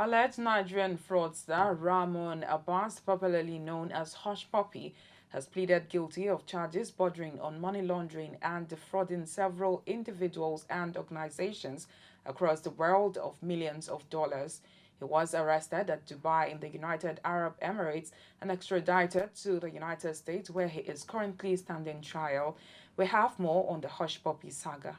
Alleged Nigerian fraudster Ramon Abbas, popularly known as Hushpuppi, has pleaded guilty of charges bordering on money laundering and defrauding several individuals and organizations across the world of millions of dollars. He was arrested at Dubai in the United Arab Emirates and extradited to the United States, where he is currently standing trial. We have more on the Hushpuppi saga.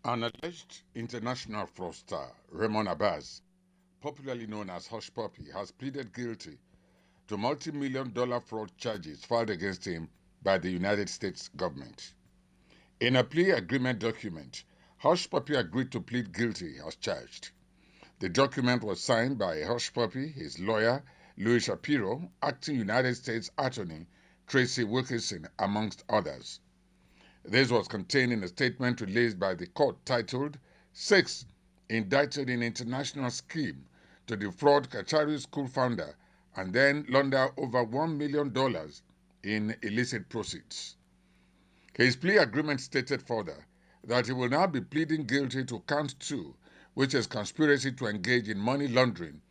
An alleged international fraudster, Raymond Abbas, popularly known as Hushpuppi, has pleaded guilty to multi-million dollar fraud charges filed against him by the United States government. In a plea agreement document, Hushpuppi agreed to plead guilty as charged. The document was signed by Hushpuppi, his lawyer, Louis Shapiro, acting United States Attorney Tracy Wilkinson, amongst others. This was contained in a statement released by the court titled Six Indicted in International Scheme to Defraud Kyari School Founder and then Launder over $1 million in illicit proceeds. His plea agreement stated further that he will now be pleading guilty to count two, which is conspiracy to engage in money laundering,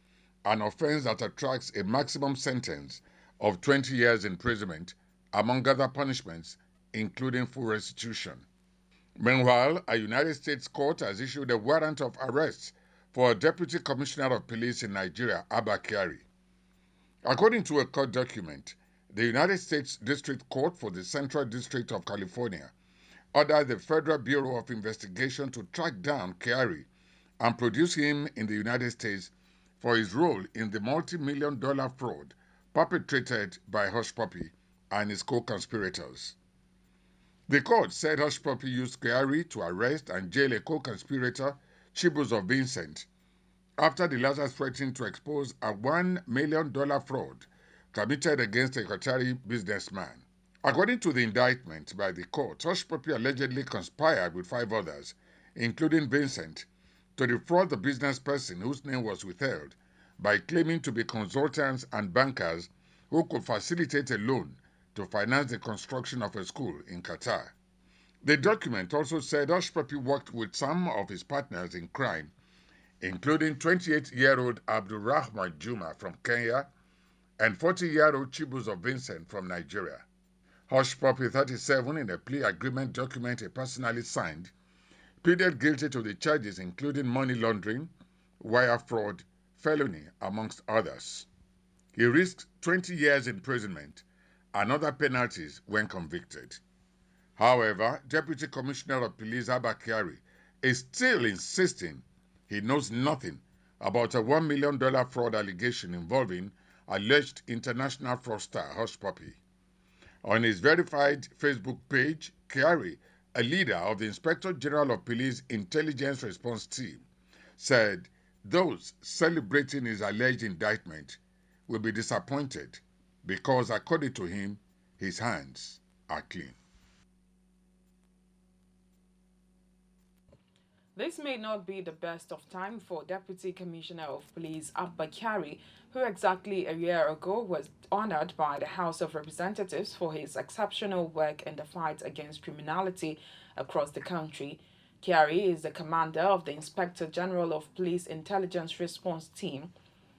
an offense that attracts a maximum sentence of 20 years imprisonment, among other punishments, including full restitution. Meanwhile, a United States court has issued a warrant of arrest for a Deputy Commissioner of Police in Nigeria, Abba Kyari. According to a court document, the United States District Court for the Central District of California ordered the Federal Bureau of Investigation to track down Kyari and produce him in the United States for his role in the multi-million dollar fraud perpetrated by Hushpuppi and his co-conspirators. The court said Hushpuppi used Kyari to arrest and jail a co-conspirator, Chibuzo Vincent, after the latter threatened to expose a $1 million fraud committed against a Qatari businessman. According to the indictment by the court, Hushpuppi allegedly conspired with five others, including Vincent, to defraud the business person whose name was withheld by claiming to be consultants and bankers who could facilitate a loan to finance the construction of a school in Qatar. The document also said Hushpuppi worked with some of his partners in crime, including 28-year-old Abdulrahman Juma from Kenya and 40-year-old Chibuzo Vincent from Nigeria. Hushpuppi, 37, in a plea agreement document he personally signed, pleaded guilty to the charges including money laundering, wire fraud, felony, amongst others. He risked 20 years imprisonment and other penalties when convicted. However, Deputy Commissioner of Police Abba Kyari is still insisting he knows nothing about a $1 million fraud allegation involving alleged international fraudster Hushpuppi. On his verified Facebook page, Kyari, a leader of the Inspector General of Police Intelligence Response Team, said those celebrating his alleged indictment will be disappointed because, according to him, his hands are clean. This may not be the best of time for Deputy Commissioner of Police Abba Kyari, who exactly a year ago was honored by the House of Representatives for his exceptional work in the fight against criminality across the country. Kyari is the commander of the Inspector General of Police Intelligence Response Team.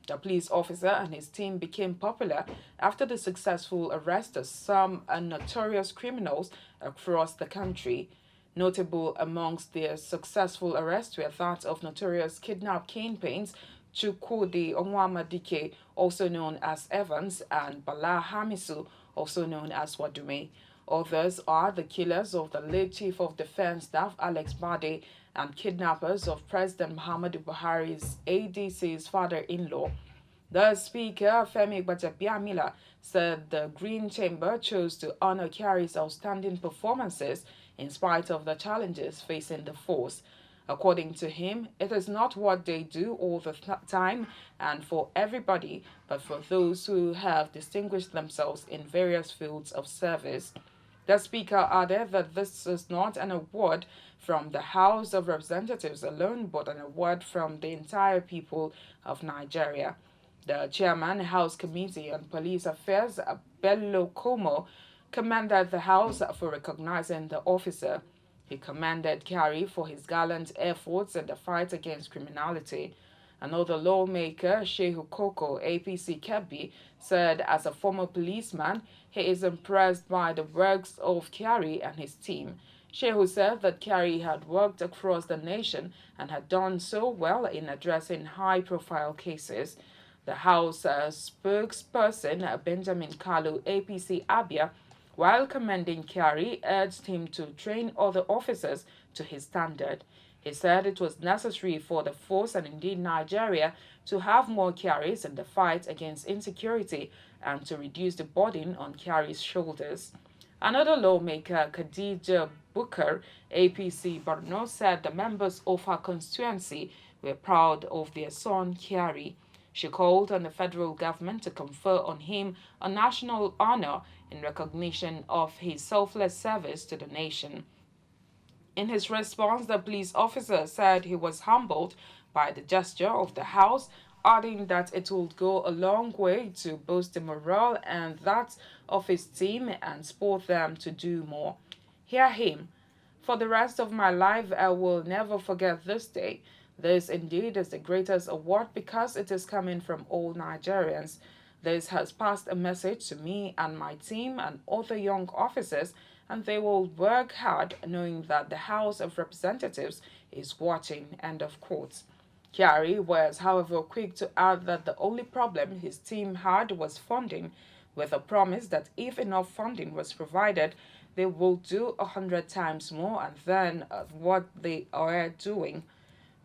The police officer and his team became popular after the successful arrest of some notorious criminals across the country. Notable amongst their successful arrests were that of notorious kidnap kingpins Chukwudi Onwamadike, also known as Evans, and Bala Hamisu, also known as Wadume. Others are the killers of the late Chief of Defense Staff Alex Bade and kidnappers of President Muhammadu Buhari's ADC's father-in-law. The Speaker, Femi Gbajabiamila, said the Green Chamber chose to honor Kyari's outstanding performances in spite of the challenges facing the force. According to him, it is not what they do all the time and for everybody, but for those who have distinguished themselves in various fields of service. The Speaker added that this is not an award from the House of Representatives alone, but an award from the entire people of Nigeria. The chairman, House Committee on Police Affairs, Bello Como, commended the House for recognizing the officer. He commended Kyari for his gallant efforts in the fight against criminality. Another lawmaker, Shehu Koko, APC Kebbi, said as a former policeman, he is impressed by the works of Kyari and his team. Shehu said that Kyari had worked across the nation and had done so well in addressing high-profile cases. The House spokesperson, Benjamin Kalu, APC Abia, while commending Kyari, urged him to train other officers to his standard. He said it was necessary for the force and indeed Nigeria to have more Kyaris in the fight against insecurity and to reduce the burden on Kyari's shoulders. Another lawmaker, Khadija Bukar, APC Borno, said the members of her constituency were proud of their son Kyari. She called on the federal government to confer on him a national honor in recognition of his selfless service to the nation. In his response, the police officer said he was humbled by the gesture of the House, adding that it would go a long way to boost the morale and that of his team and spur them to do more. Hear him. For the rest of my life, I will never forget this day. This indeed is the greatest award because it is coming from all Nigerians. This has passed a message to me and my team and other young officers, and they will work hard knowing that the House of Representatives is watching. End of quote. Kyari was, however, quick to add that the only problem his team had was funding, with a promise that if enough funding was provided, they will do 100 times more than what they are doing.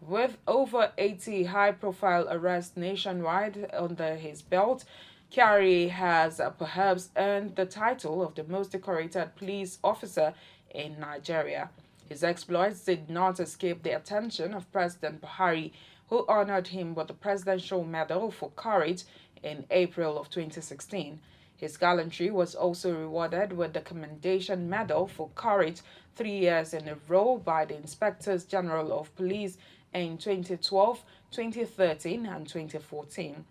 With over 80 high-profile arrests nationwide under his belt, Kyari has perhaps earned the title of the most decorated police officer in Nigeria. His exploits did not escape the attention of President Buhari, who honored him with the Presidential Medal for Courage in April of 2016. His gallantry was also rewarded with the Commendation Medal for Courage 3 years in a row by the Inspectors General of Police in 2012, 2013, and 2014.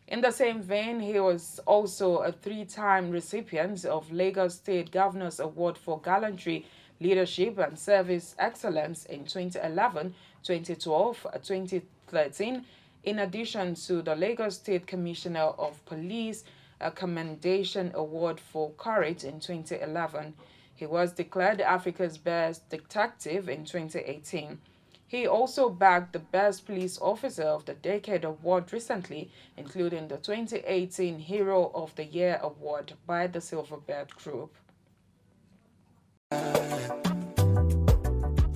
In the same vein, he was also a three-time recipient of Lagos State Governor's Award for Gallantry, Leadership, and Service Excellence in 2011, 2012, 2013, in addition to the Lagos State Commissioner of Police a Commendation Award for Courage in 2011. He was declared Africa's Best Detective in 2018. He also bagged the Best Police Officer of the Decade award recently, including the 2018 Hero of the Year award by the Silverbird Group.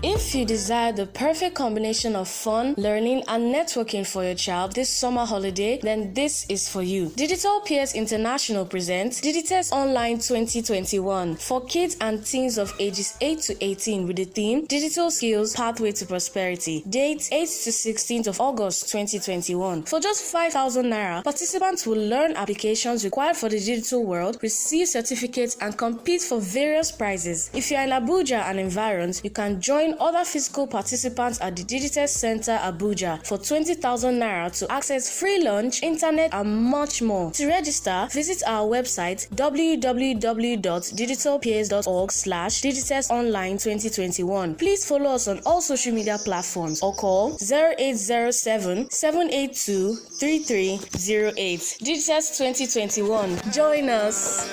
If you desire the perfect combination of fun, learning, and networking for your child this summer holiday, then this is for you. Digital Peers International presents Digitest Online 2021 for kids and teens of ages 8 to 18 with the theme Digital Skills Pathway to Prosperity. Date 8 to 16th of August 2021. For just 5,000 Naira, participants will learn applications required for the digital world, receive certificates, and compete for various prizes. If you are in Abuja and environs, you can join other physical participants at the Digitest Center Abuja for 20,000 Naira to access free lunch, internet, and much more. To register, visit our website www.digitalpeers.org/digitestonline2021. Please follow us on all social media platforms or call 0807 782 3308. Digitest 2021. Join us.